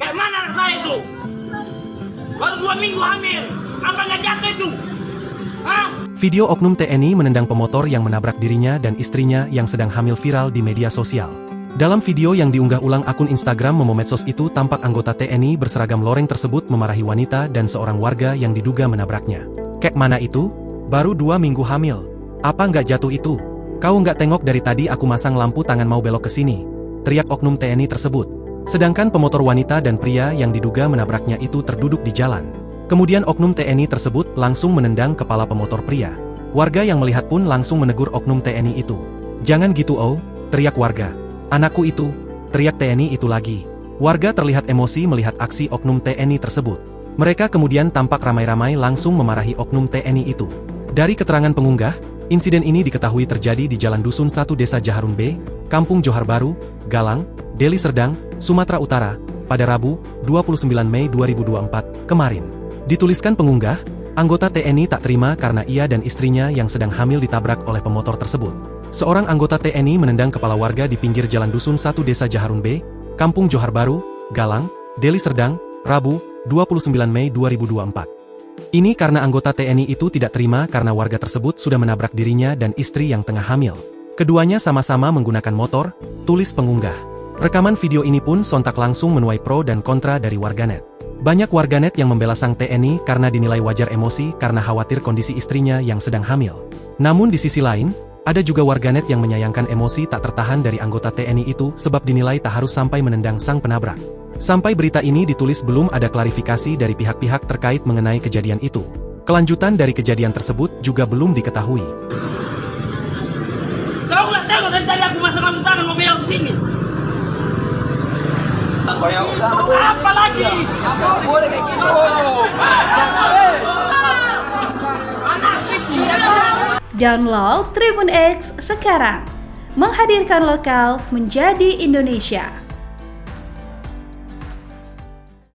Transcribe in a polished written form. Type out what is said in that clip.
Kayak mana anak saya itu? Baru 2 minggu hamil. Apa nggak jatuh itu? Hah? Video oknum TNI menendang pemotor yang menabrak dirinya dan istrinya yang sedang hamil viral di media sosial. Dalam video yang diunggah ulang akun Instagram Momo Medsos itu tampak anggota TNI berseragam loreng tersebut memarahi wanita dan seorang warga yang diduga menabraknya. Kek mana itu? Baru 2 minggu hamil. Apa nggak jatuh itu? Kau nggak tengok dari tadi aku masang lampu tangan mau belok ke sini? Teriak oknum TNI tersebut. Sedangkan pemotor wanita dan pria yang diduga menabraknya itu terduduk di jalan. Kemudian oknum TNI tersebut langsung menendang kepala pemotor pria. Warga yang melihat pun langsung menegur oknum TNI itu. "Jangan gitu oh," teriak warga. "Anakku itu," teriak TNI itu lagi. Warga terlihat emosi melihat aksi oknum TNI tersebut. Mereka kemudian tampak ramai-ramai langsung memarahi oknum TNI itu. Dari keterangan pengunggah, insiden ini diketahui terjadi di Jalan Dusun 1 Desa Jaharun B, Kampung Johar Baru, Galang, Deli Serdang, Sumatera Utara, pada Rabu, 29 Mei 2024, kemarin. Dituliskan pengunggah, anggota TNI tak terima karena ia dan istrinya yang sedang hamil ditabrak oleh pemotor tersebut. Seorang anggota TNI menendang kepala warga di pinggir Jalan Dusun 1 Desa Jaharun B, Kampung Johar Baru, Galang, Deli Serdang, Rabu, 29 Mei 2024. Ini karena anggota TNI itu tidak terima karena warga tersebut sudah menabrak dirinya dan istri yang tengah hamil. Keduanya sama-sama menggunakan motor, tulis pengunggah. Rekaman video ini pun sontak langsung menuai pro dan kontra dari warganet. Banyak warganet yang membela sang TNI karena dinilai wajar emosi karena khawatir kondisi istrinya yang sedang hamil. Namun di sisi lain, ada juga warganet yang menyayangkan emosi tak tertahan dari anggota TNI itu sebab dinilai tak harus sampai menendang sang penabrak. Sampai berita ini ditulis belum ada klarifikasi dari pihak-pihak terkait mengenai kejadian itu. Kelanjutan dari kejadian tersebut juga belum diketahui. Kau nggak tahu dari tadi aku masang lampu tangan mau belok ke sini. Apa lagi? Boleh kayak gitu. Download Tribun X sekarang. Menghadirkan lokal menjadi Indonesia.